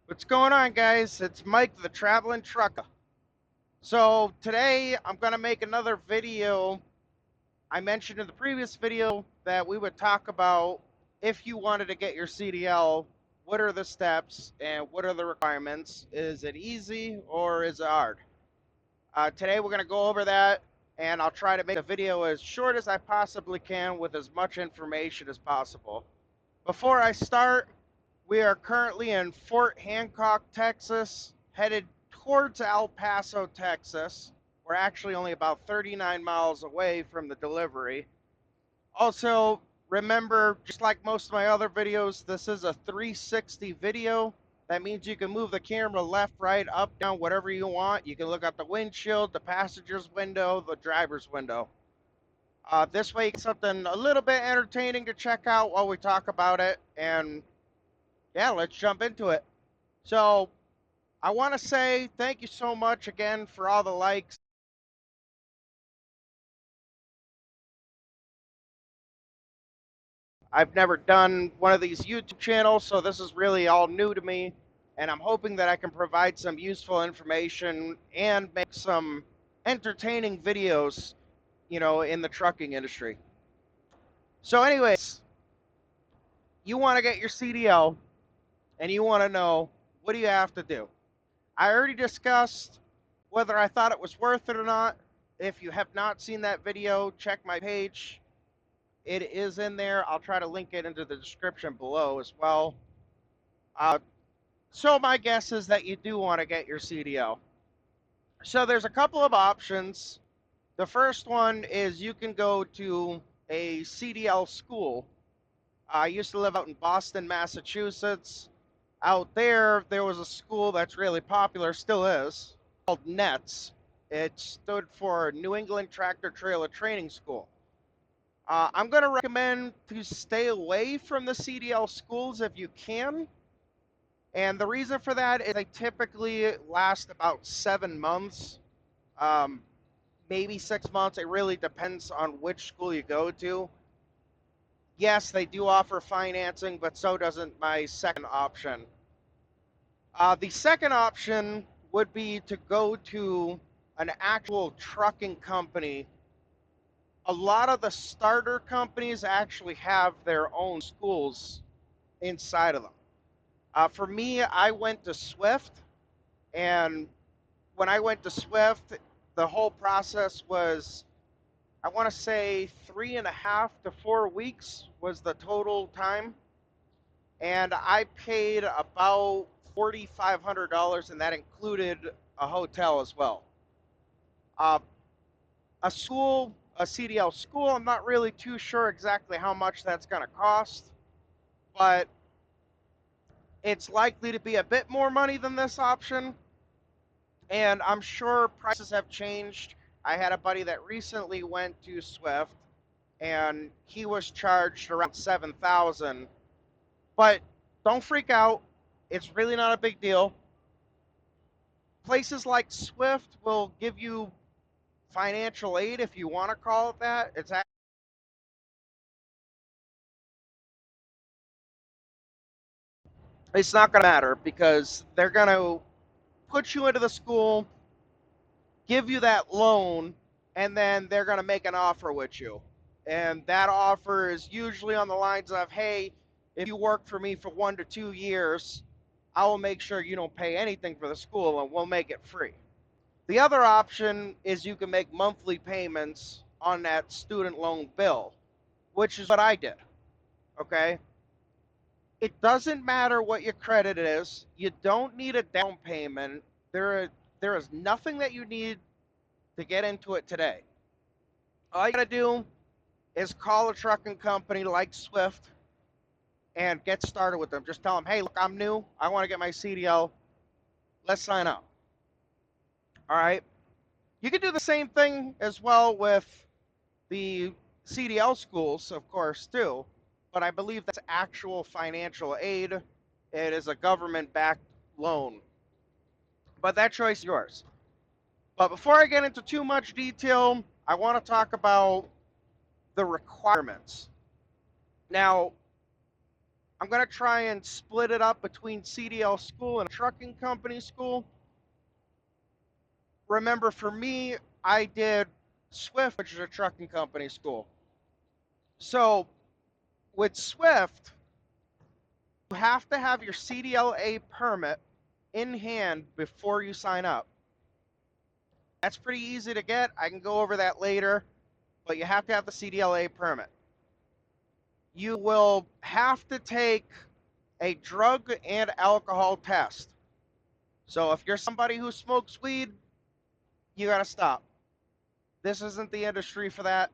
What's going on, guys? It's Mike, the Traveling Trucker. So today I'm going to make another video. I mentioned in the previous video that we would talk about if you wanted to get your CDL, what are the steps and what are the requirements? Is it easy or is it hard? Today we're going to go over that, and I'll try to make the video as short as I possibly can with as much information as possible. Before I start, we are currently in Fort Hancock, Texas, headed towards El Paso, Texas. We're actually only about 39 miles away from the delivery. Also, remember, just like most of my other videos, this is a 360 video. That means you can move the camera left, right, up, down, whatever you want. You can look out the windshield, the passenger's window, the driver's window. This way, you get something a little bit entertaining to check out while we talk about it. And yeah, let's jump into it. So I want to say thank you so much again for all the likes. I've never done one of these YouTube channels, so this is really all new to me. And I'm hoping that I can provide some useful information and make some entertaining videos, in the trucking industry. So, anyways, you want to get your CDL and you want to know what do you have to do? I already discussed whether I thought it was worth it or not. If you have not seen that video, check my page. It is in there. I'll try to link it into the description below as well. Uh, so my guess is that you do want to get your CDL. So there's a couple of options. The first one is you can go to a CDL school. I used to live out in Boston, Massachusetts. Out there was a school that's really popular, still is, called NETS. It stood for New England Tractor Trailer Training School. I'm going to recommend to stay away from the CDL schools if you can. And the reason for that is they typically last about 7 months, um, maybe 6 months. It really depends on which school you go to. Yes, they do offer financing, but so doesn't my second option. The second option would be to go to an actual trucking company. A lot of the starter companies actually have their own schools inside of them. For me, I went to Swift, and when I went to Swift, the whole process was, I want to say, 3.5 to 4 weeks was the total time, and I paid about $4,500, and that included a hotel as well. Uh, a CDL school, I'm not really too sure exactly how much that's going to cost, but it's likely to be a bit more money than this option. And I'm sure prices have changed. I had a buddy that recently went to Swift and he was charged around 7,000. But don't freak out. It's really not a big deal. Places like Swift will give you financial aid, if you want to call it that. It's not going to matter because they're going to put you into the school, give you that loan, and then they're going to make an offer with you. And that offer is usually on the lines of, hey, if you work for me for 1 to 2 years, I will make sure you don't pay anything for the school and we'll make it free. The other option is you can make monthly payments on that student loan bill, which is what I did. Okay. It doesn't matter what your credit is. You don't need a down payment. There is nothing that you need to get into it today. All you got to do is call a trucking company like Swift and get started with them. Just tell them, hey, look, I'm new. I want to get my CDL. Let's sign up. All right. You can do the same thing as well with the CDL schools, of course, too. But I believe that's actual financial aid. It is a government backed loan. But that choice is yours. But before I get into too much detail, I want to talk about the requirements. Now, I'm going to try and split it up between CDL school and trucking company school. Remember, for me, I did Swift, which is a trucking company school. So with Swift, you have to have your CDLA permit in hand before you sign up. That's pretty easy to get. I can go over that later, but you have to have the CDLA permit. You will have to take a drug and alcohol test. So if you're somebody who smokes weed, you got to stop. This isn't the industry for that.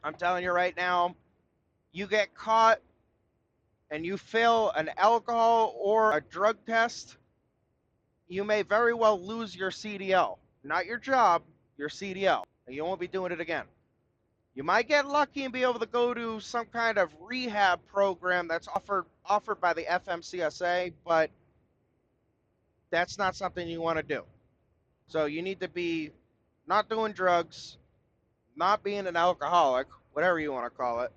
I'm telling you right now, you get caught and you fail an alcohol or a drug test, you may very well lose your CDL. Not your job, your CDL. And you won't be doing it again. You might get lucky and be able to go to some kind of rehab program that's offered by the FMCSA, but that's not something you want to do. So you need to be not doing drugs, not being an alcoholic, whatever you want to call it,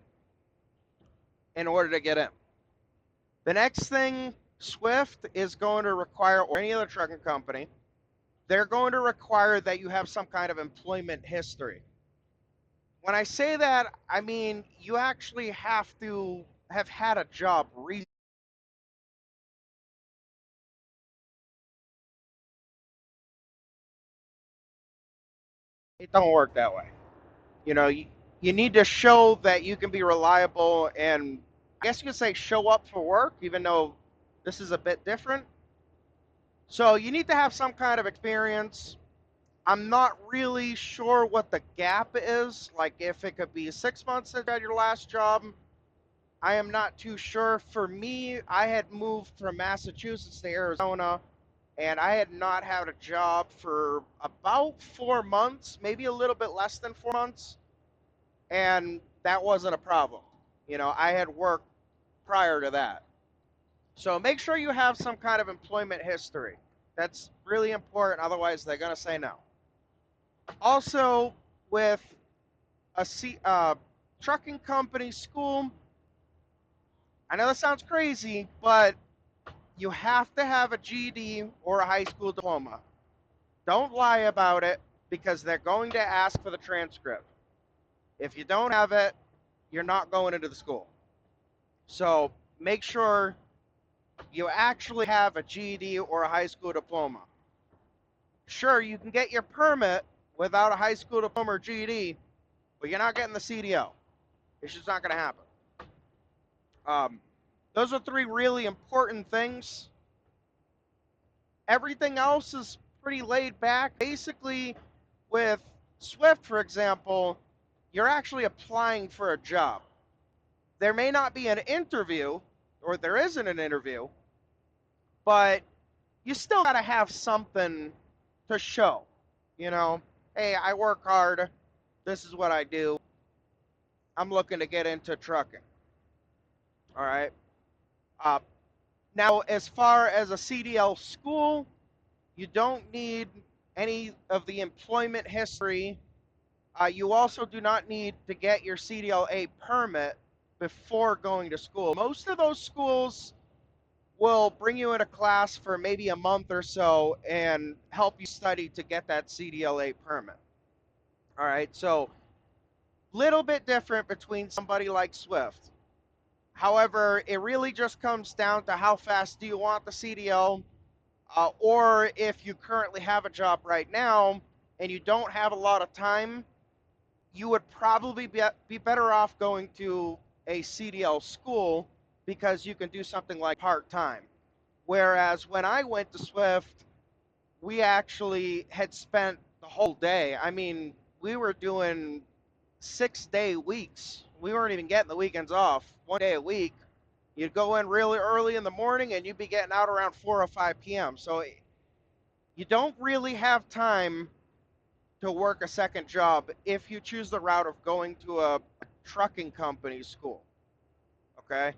in order to get in. The next thing Swift is going to require, or any other trucking company, they're going to require that you have some kind of employment history. When I say that, I mean you actually have to have had a job recently. It don't work that way. You know, you need to show that you can be reliable and I guess you could say show up for work, even though this is a bit different. So you need to have some kind of experience. I'm not really sure what the gap is, like if it could be 6 months since you had your last job. I am not too sure. For me, I had moved from Massachusetts to Arizona, and I had not had a job for about 4 months, maybe a little bit less than 4 months, and that wasn't a problem. You know, I had worked prior to that. So make sure you have some kind of employment history. That's really important, otherwise, they're going to say no. Also, with a trucking company school, I know that sounds crazy, but you have to have a GED or a high school diploma. Don't lie about it because they're going to ask for the transcript. If you don't have it, you're not going into the school. So make sure you actually have a GED or a high school diploma. Sure, you can get your permit without a high school diploma or GED, but you're not getting the CDL. It's just not going to happen. Those are three really important things. Everything else is pretty laid back. Basically, with Swift, for example, you're actually applying for a job. There may not be an interview, or there isn't an interview, but you still got to have something to show. You know, hey, I work hard. This is what I do. I'm looking to get into trucking. All right. Uh, Now, as far as a CDL school, you don't need any of the employment history. You also do not need to get your CDLA permit before going to school. Most of those schools will bring you in a class for maybe a month or so and help you study to get that CDLA permit. All right, so little bit different between somebody like Swift. However, it really just comes down to how fast do you want the CDL, or if you currently have a job right now and you don't have a lot of time, you would probably be better off going to a CDL school because you can do something like part-time. Whereas when I went to Swift, we actually had spent the whole day. I mean, we were doing 6-day weeks. We weren't even getting the weekends off. 1 day a week. You'd go in really early in the morning and you'd be getting out around 4 or 5 p.m. So you don't really have time to work a second job if you choose the route of going to a trucking company school. Okay?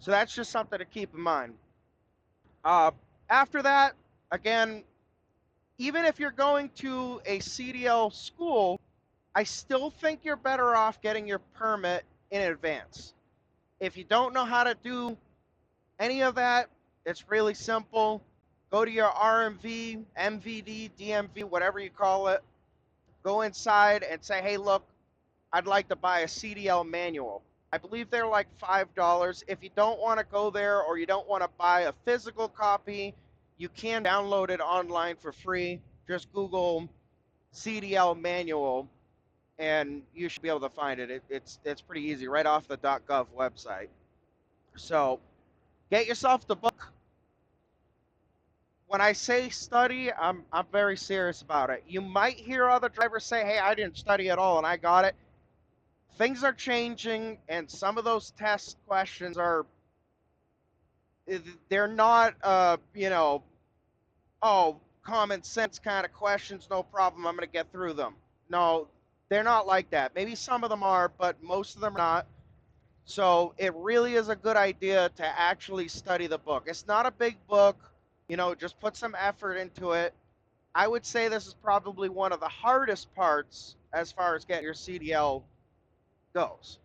So that's just something to keep in mind. Uh, After that, again, even if you're going to a CDL school, I still think you're better off getting your permit in advance. If you don't know how to do any of that, it's really simple. Go to your RMV, MVD, DMV, whatever you call it. Go inside and say, hey, look, I'd like to buy a CDL manual. I believe they're like $5. If you don't want to go there or you don't want to buy a physical copy, you can download it online for free. Just Google CDL manual and you should be able to find it. It's pretty easy right off the .gov website. So get yourself the book. When I say study, I'm very serious about it. You might hear other drivers say, "Hey, I didn't study at all and I got it." Things are changing, and some of those test questions are they're not oh, common sense kind of questions, no problem, I'm going to get through them. No, they're not like that. Maybe some of them are, but most of them are not. So it really is a good idea to actually study the book. It's not a big book, just put some effort into it. I would say this is probably one of the hardest parts as far as getting your CDL goes.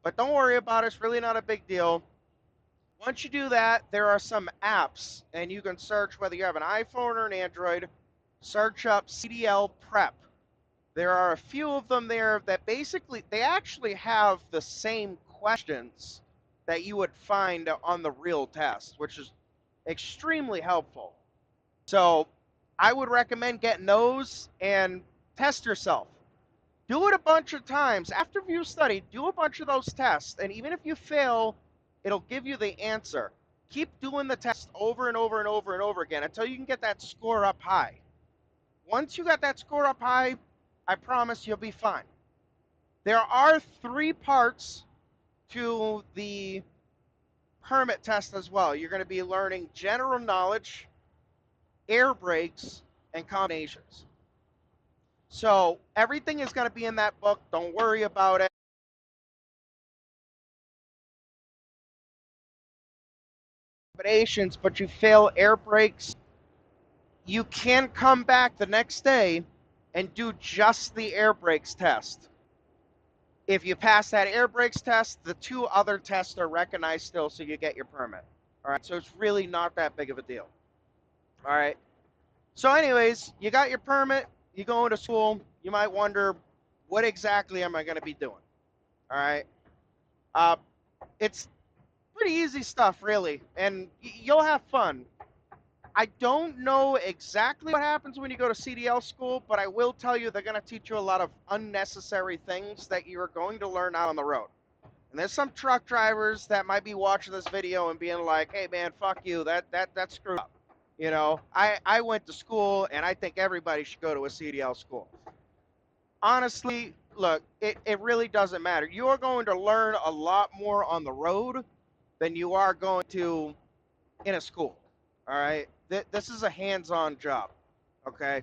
But don't worry about it, it's really not a big deal. Once you do that, there are some apps, and you can search whether you have an iPhone or an Android, search up CDL Prep. There are a few of them there that basically, they actually have the same questions that you would find on the real test, which is extremely helpful. So I would recommend getting those and test yourself. Do it a bunch of times. After you study, do a bunch of those tests. And even if you fail, it'll give you the answer. Keep doing the test over and over and over and over again until you can get that score up high. Once you got that score up high, I promise you'll be fine. There are 3 parts to the permit test as well. You're going to be learning general knowledge, air brakes, and combinations. So everything is going to be in that book. Don't worry about it. Combinations, but you fail air brakes, you can come back the next day and do just the air brakes test. If you pass that air brakes test, the 2 other tests are recognized still, so you get your permit. All right, so it's really not that big of a deal. All right. So, anyways, you got your permit, you go into school, you might wonder, what exactly am I going to be doing? All right. Uh, it's pretty easy stuff, really, and you'll have fun. I don't know exactly what happens when you go to CDL school, but I will tell you they're going to teach you a lot of unnecessary things that you're going to learn out on the road. And there's some truck drivers that might be watching this video and being like, "Hey man, fuck you. That's screwed up." I went to school and I think everybody should go to a CDL school. Honestly, look, it really doesn't matter. You are going to learn a lot more on the road than you are going to in a school. All right? This is a hands-on job. Okay?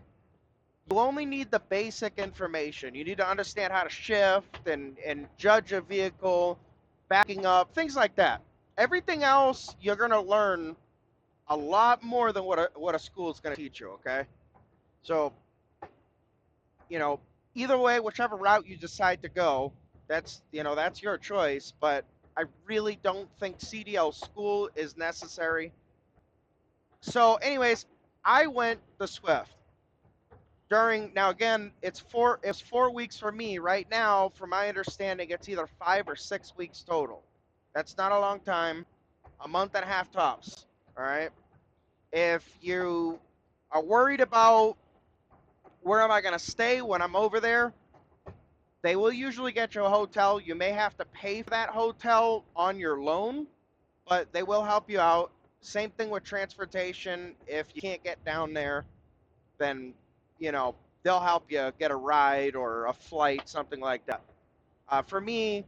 You only need the basic information. You need to understand how to shift and judge a vehicle, backing up, things like that. Everything else you're going to learn a lot more than what a school is going to teach you, okay? So, you know, either way, whichever route you decide to go, that's your choice, but I really don't think CDL school is necessary. So, anyways, I went the Swift. Now again, it's 4 weeks for me. Right now, from my understanding, it's either 5 or 6 weeks total. That's not a long time. A month and a half tops. All right. If you are worried about where am I going to stay when I'm over there, they will usually get you a hotel. You may have to pay for that hotel on your loan, but they will help you out. Same thing with transportation. If you can't get down there, then, they'll help you get a ride or a flight, something like that. For me,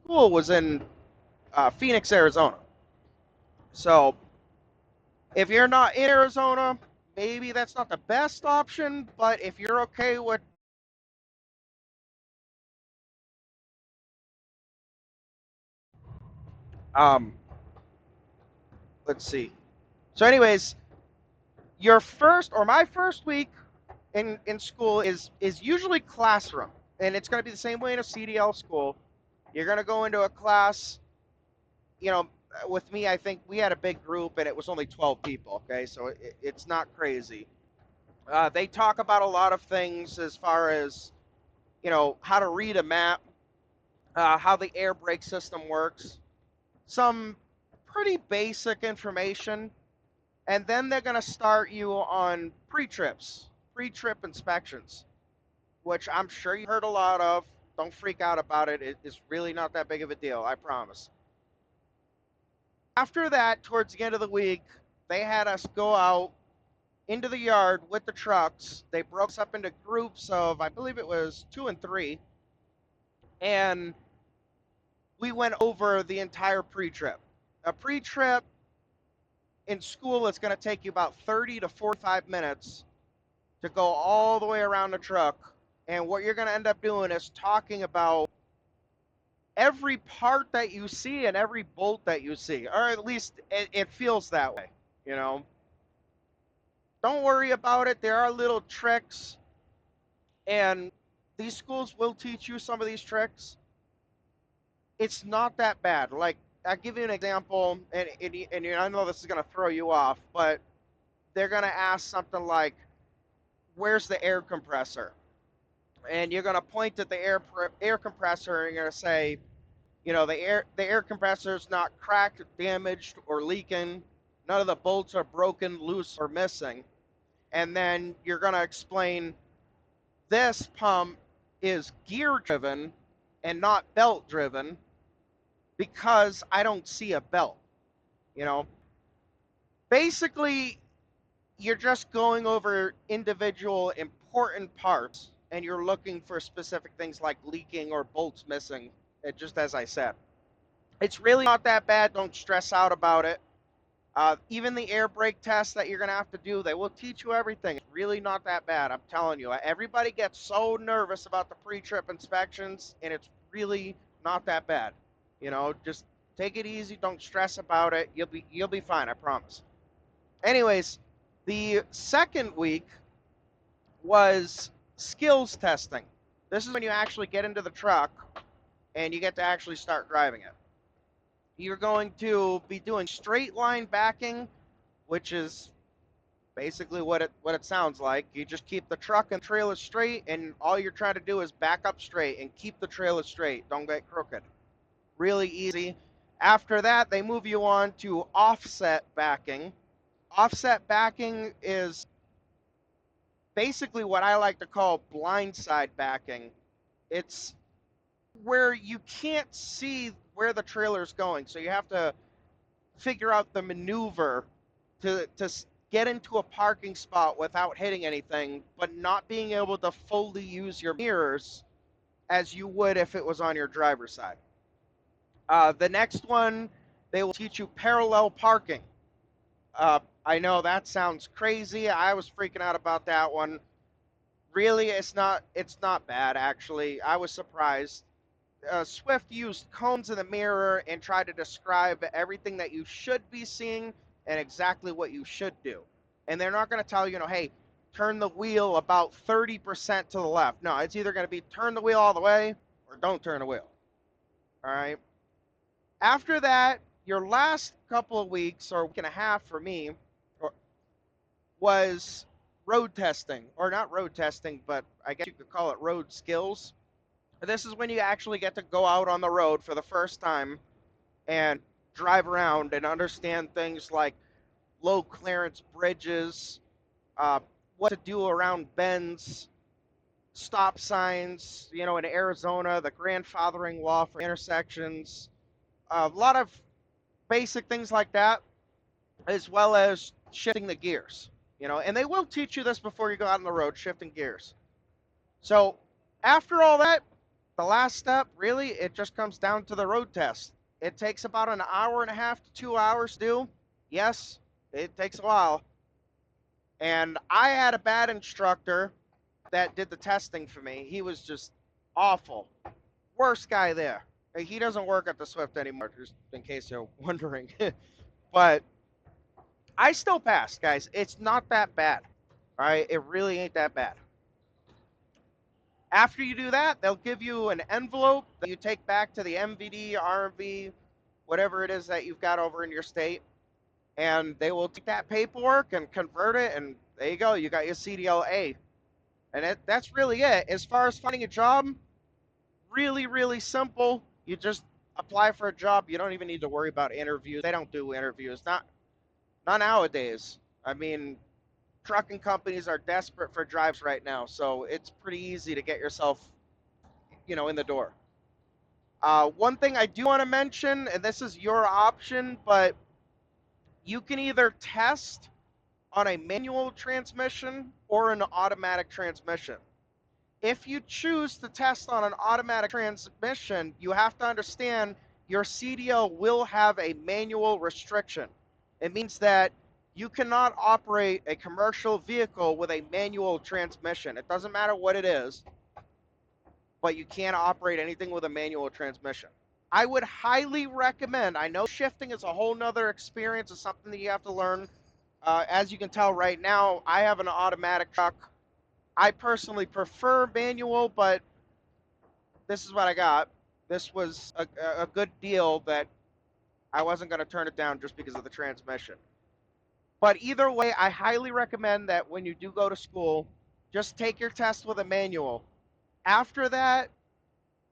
school was in Phoenix, Arizona. So if you're not in Arizona, maybe that's not the best option, but if you're okay with um let's see. So anyways, your first or my first week in school is usually classroom, and it's going to be the same way in a CDL school. You're going to go into a class. You know, with me, I think we had a big group, and it was only 12 people. Okay, so it's not crazy. They talk about a lot of things as far as how to read a map, how the air brake system works, some pretty basic information, and then they're going to start you on pre-trips, pre-trip inspections, which I'm sure you heard a lot of. Don't freak out about it. It's really not that big of a deal, I promise. After that, towards the end of the week, they had us go out into the yard with the trucks. They broke us up into groups of, I believe it was 2 and 3, and we went over the entire pre-trip. A pre-trip in school is going to take you about 30 to 45 minutes to go all the way around the truck. And what you're going to end up doing is talking about every part that you see and every bolt that you see, or at least it feels that way. You know, don't worry about it. There are little tricks, and these schools will teach you some of these tricks. It's not that bad. Like, I'll give you an example, and I know this is going to throw you off, but they're going to ask something like, where's the air compressor? And you're going to point at the air compressor, and you're going to say, the air compressor is not cracked, damaged, or leaking. None of the bolts are broken, loose, or missing. And then you're going to explain this pump is gear driven and not belt driven because I don't see a belt. You know, basically, you're just going over individual important parts and you're looking for specific things like leaking or bolts missing, just as I said. It's really not that bad. Don't stress out about it. Even the air brake test that you're going to have to do, they will teach you everything. It's really not that bad. I'm telling you. Everybody gets so nervous about the pre-trip inspections, and it's really not that bad. Just take it easy. Don't stress about it. You'll be fine. I promise. Anyways, the second week was skills testing. This is when you actually get into the truck and you get to actually start driving it. You're going to be doing straight line backing, which is basically what it sounds like. You just keep the truck and trailer straight, and all you're trying to do is back up straight and keep the trailer straight. Don't get crooked. Really easy. After that, they move you on to offset backing. Offset backing is basically what I like to call blindside backing. It's where you can't see where the trailer is going, so you have to figure out the maneuver to get into a parking spot without hitting anything, but not being able to fully use your mirrors as you would if it was on your driver's side. The next one, they will teach you parallel parking. I know that sounds crazy. I was freaking out about that one. Really, it's not bad, actually. I was surprised. Swift used cones in the mirror and tried to describe everything that you should be seeing and exactly what you should do. And they're not going to tell you, hey, turn the wheel about 30% to the left. No, it's either going to be turn the wheel all the way or don't turn the wheel. All right. After that, your last couple of weeks or week and a half for me was road testing, or not road testing, but I guess you could call it road skills. This is when you actually get to go out on the road for the first time and drive around and understand things like low clearance bridges, what to do around bends, stop signs, in Arizona, the grandfathering law for intersections, a lot of basic things like that, as well as shifting the gears, and they will teach you this before you go out on the road, shifting gears. So after all that, the last step, really, it just comes down to the road test. It takes about an hour and a half to 2 hours to do. Yes, it takes a while. And I had a bad instructor that did the testing for me. He was just awful. Worst guy there. He doesn't work at the Swift anymore, just in case you're wondering. But I still passed, guys. It's not that bad. All right, it really ain't that bad. After you do that, they'll give you an envelope that you take back to the MVD, RMV, whatever it is that you've got over in your state, and they will take that paperwork and convert it, and there you go. You got your CDLA, and that's really it. As far as finding a job, really, really simple. You just apply for a job. You don't even need to worry about interviews. They don't do interviews. Not nowadays. I mean, trucking companies are desperate for drivers right now, so it's pretty easy to get yourself, in the door. One thing I do want to mention, and this is your option, but you can either test on a manual transmission or an automatic transmission. If you choose to test on an automatic transmission, you have to understand your CDL will have a manual restriction. It means that you cannot operate a commercial vehicle with a manual transmission. It doesn't matter what it is, but you can't operate anything with a manual transmission. I would highly recommend, I know shifting is a whole nother experience, it's something that you have to learn. As you can tell right now, I have an automatic truck. I personally prefer manual, but this is what I got. This was a good deal that I wasn't going to turn it down just because of the transmission. But either way, I highly recommend that when you do go to school, just take your test with a manual. After that,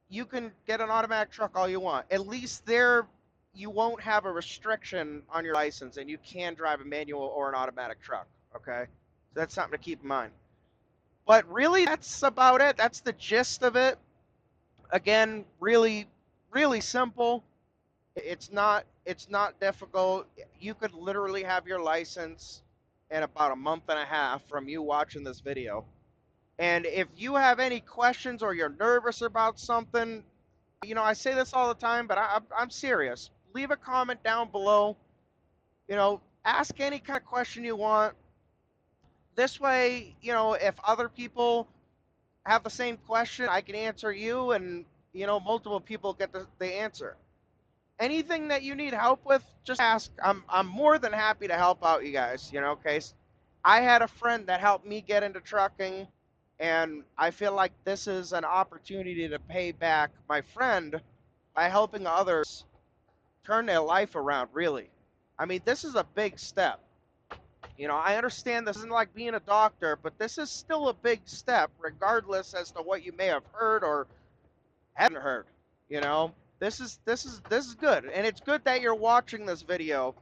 you can get an automatic truck all you want. At least there, you won't have a restriction on your license, and you can drive a manual or an automatic truck. Okay, so that's something to keep in mind. But really, that's about it. That's the gist of it. Again, really, really simple. It's not difficult. You could literally have your license in about a month and a half from you watching this video. And if you have any questions or you're nervous about something, I say this all the time, but I'm serious. Leave a comment down below. Ask any kind of question you want. This way, if other people have the same question, I can answer you, and multiple people get the answer. Anything that you need help with, just ask. I'm more than happy to help out you guys. Okay. I had a friend that helped me get into trucking, and I feel like this is an opportunity to pay back my friend by helping others turn their life around. Really, I mean, this is a big step. I understand this isn't like being a doctor, but this is still a big step, regardless as to what you may have heard or hadn't heard. This is good, and it's good that you're watching this video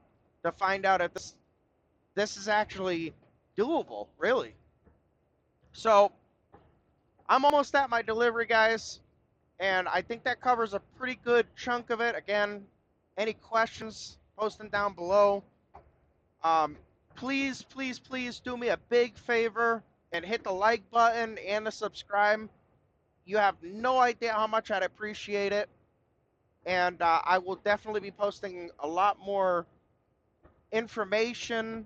to find out if this is actually doable, really. So I'm almost at my delivery, guys, and I think that covers a pretty good chunk of it. Again, any questions, post them down below. Please, please, please do me a big favor and hit the like button and the subscribe. You have no idea how much I'd appreciate it. And I will definitely be posting a lot more information,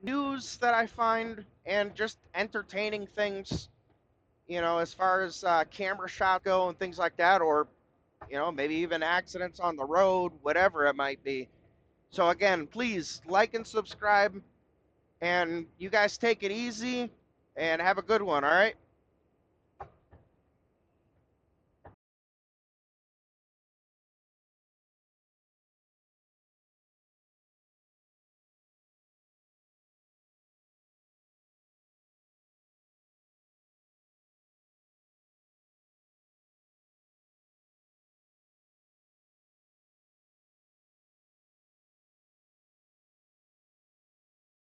news that I find, and just entertaining things, as far as camera shot go and things like that, or, maybe even accidents on the road, whatever it might be. So again, please like and subscribe, and you guys take it easy and have a good one, all right?